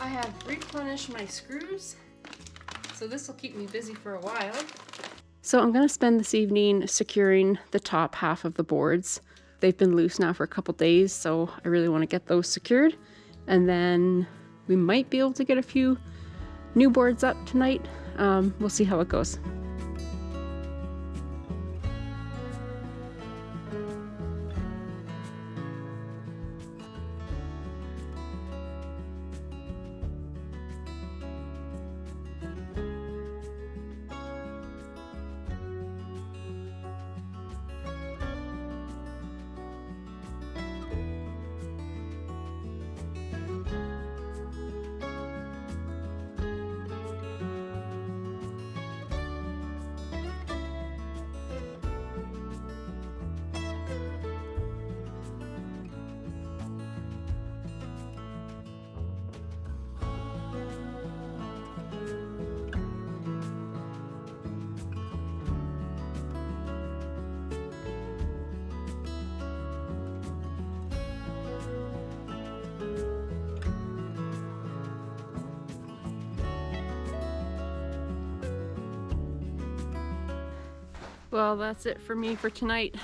I have replenished my screws, so this will keep me busy for a while. So I'm going to spend this evening securing the top half of the boards. They've been loose now for a couple days, so I really want to get those secured. And then we might be able to get a few new boards up tonight. We'll see how it goes. Well, that's it for me for tonight.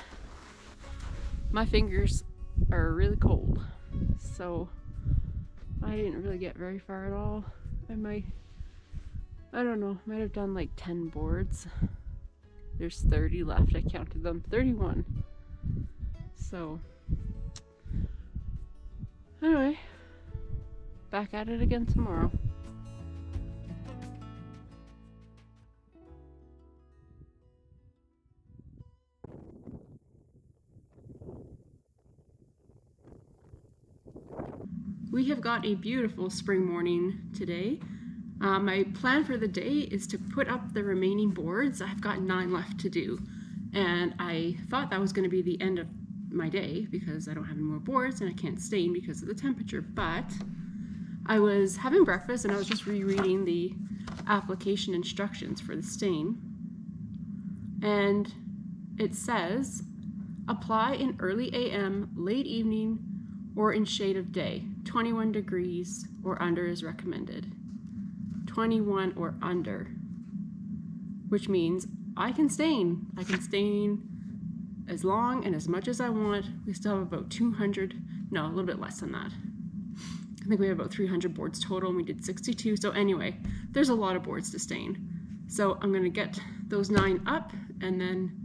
My fingers are really cold, so I didn't really get very far at all. I don't know, might have done like 10 boards. There's 30 left, I counted them, 31. So, anyway, back at it again tomorrow. We have got a beautiful spring morning today. My plan for the day is to put up the remaining boards. I've got 9 left to do, and I thought that was going to be the end of my day because I don't have any more boards and I can't stain because of the temperature. But I was having breakfast and I was just rereading the application instructions for the stain, and it says apply in early AM, late evening, or in shade of day. 21 degrees or under is recommended. 21 or under, which means I can stain. I can stain as long and as much as I want. We still have about 200, no, a little bit less than that. I think we have about 300 boards total, and we did 62. So anyway, there's a lot of boards to stain. So I'm gonna get those 9 up and then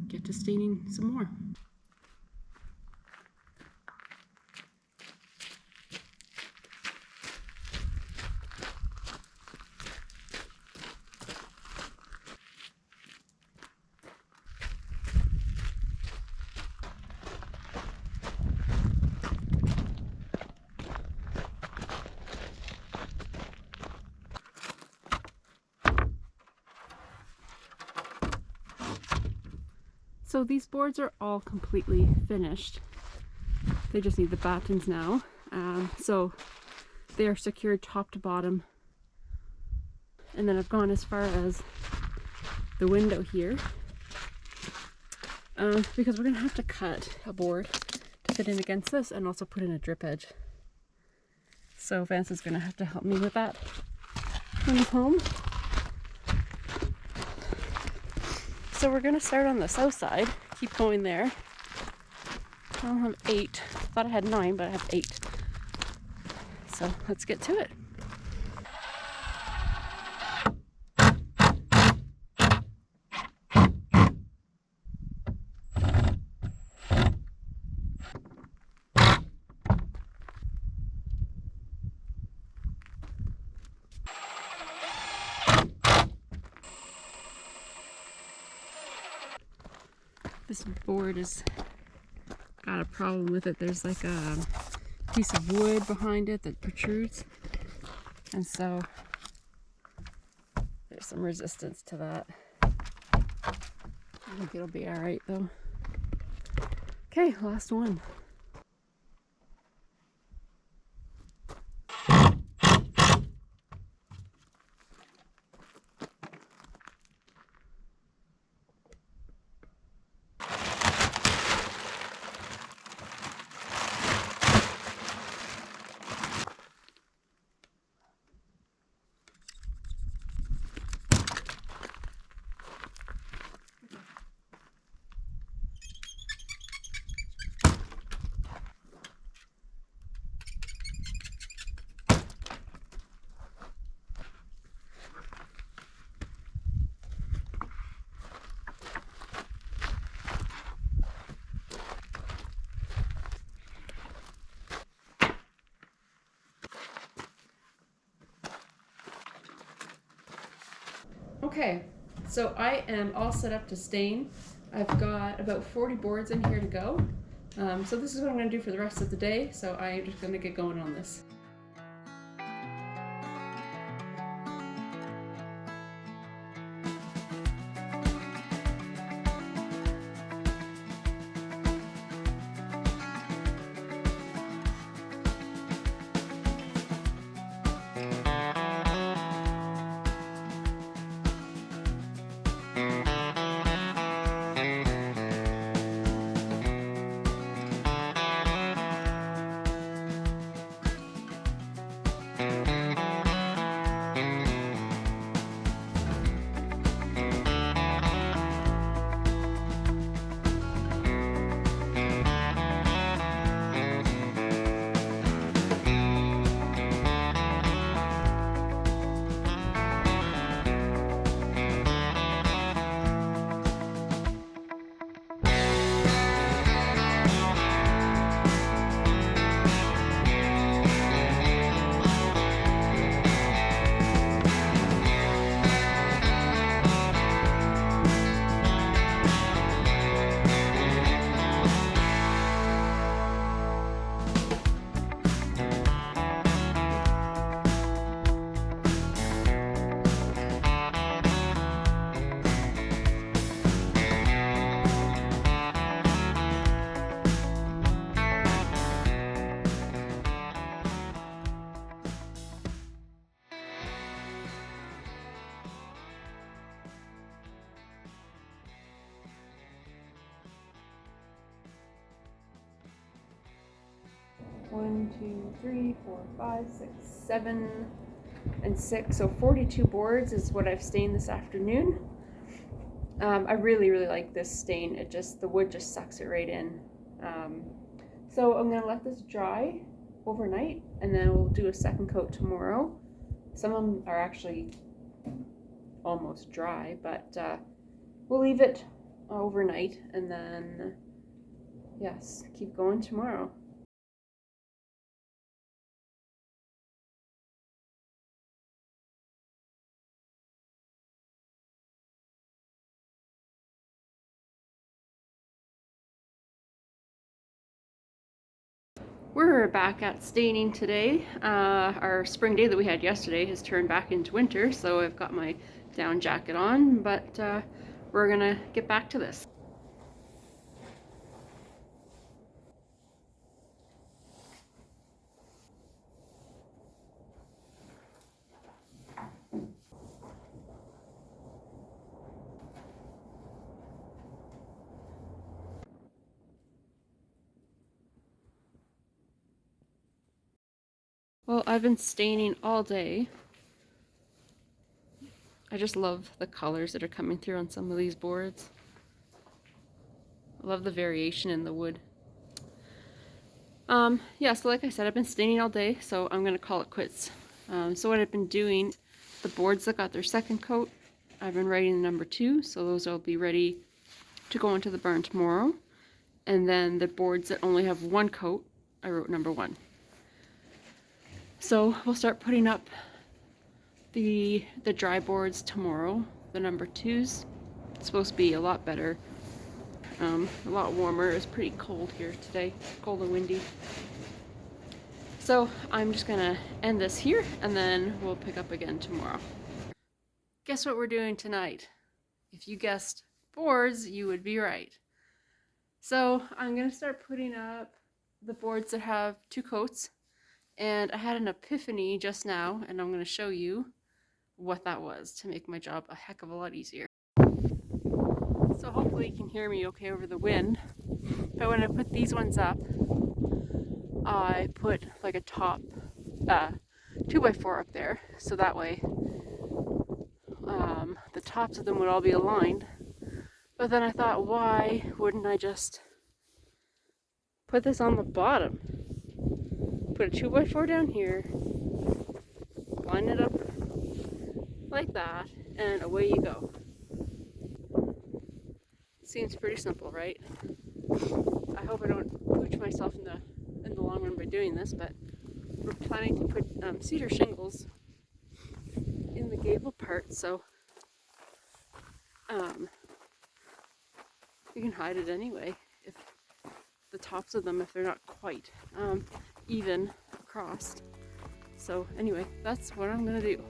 get to staining some more. So these boards are all completely finished. They just need the battens now. So they are secured top to bottom. And then I've gone as far as the window here. Because we're gonna have to cut a board to fit in against this and also put in a drip edge. So Vance is gonna have to help me with that when he's home. So we're gonna start on the south side, keep going there. I don't have 8. Thought I had 9, but I have 8. So let's get to it. This board has got a problem with it. There's like a piece of wood behind it that protrudes, and so there's some resistance to that. I think it'll be all right though. Okay, last one. Okay, so I am all set up to stain. I've got about 40 boards in here to go. So this is what I'm going to do for the rest of the day, so I'm just going to get going on this. One, two, three, 4, 5, 6, 7, and 6. So 42 boards is what I've stained this afternoon. I really like this stain. The wood just sucks it right in. So I'm gonna let this dry overnight, and then we'll do a second coat tomorrow. Some of them are actually almost dry, but we'll leave it overnight, and then yes, keep going tomorrow. We're back at staining today. Our spring day that we had yesterday has turned back into winter, so I've got my down jacket on, but we're gonna get back to this. Well, I've been staining all day. I just love the colors that are coming through on some of these boards. I love the variation in the wood. Yeah, so like I said, I've been staining all day, so I'm gonna call it quits. So what I've been doing, the boards that got their second coat, I've been writing number 2, so those will be ready to go into the barn tomorrow. And then the boards that only have 1 coat, I wrote number 1. So we'll start putting up the dry boards tomorrow, the number 2s. It's supposed to be a lot better, a lot warmer. It was pretty cold here today, cold and windy. So I'm just gonna end this here, and then we'll pick up again tomorrow. Guess what we're doing tonight? If you guessed boards, you would be right. So I'm gonna start putting up the boards that have 2 coats. And I had an epiphany just now, and I'm going to show you what that was to make my job a heck of a lot easier. So hopefully you can hear me okay over the wind. But when I put these ones up, I put like a top 2x4 up there, so that way the tops of them would all be aligned. But then I thought, why wouldn't I just put this on the bottom? Put a 2x4 down here, line it up like that, and away you go. Seems pretty simple, right? I hope I don't pooch myself in the long run by doing this, but we're planning to put cedar shingles in the gable part, so You can hide it anyway if the tops of them, if they're not quite even across. So anyway, that's what I'm gonna do.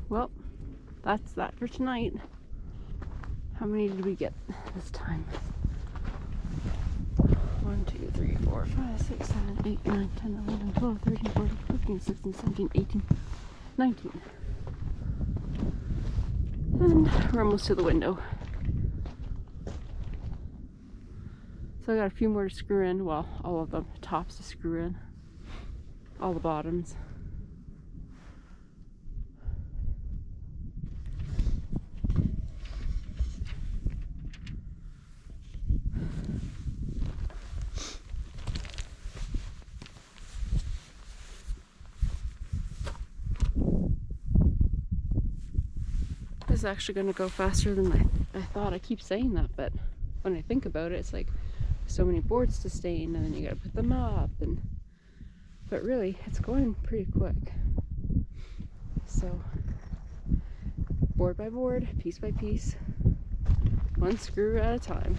Well, that's that for tonight. How many did we get this time? 1, 2, 3, 4, 5, 6, 7, 8, 9, 10, 11, 12, 13, 14, 15, 16, 17, 18, 19. And we're almost to the window. So I got a few more to screw in. Well, all of them. Tops to screw in. All the bottoms. This is actually going to go faster than I thought. I keep saying that, but when I think about it, it's like so many boards to stain, and then you got to put them up, but really it's going pretty quick. So board by board, piece by piece, one screw at a time.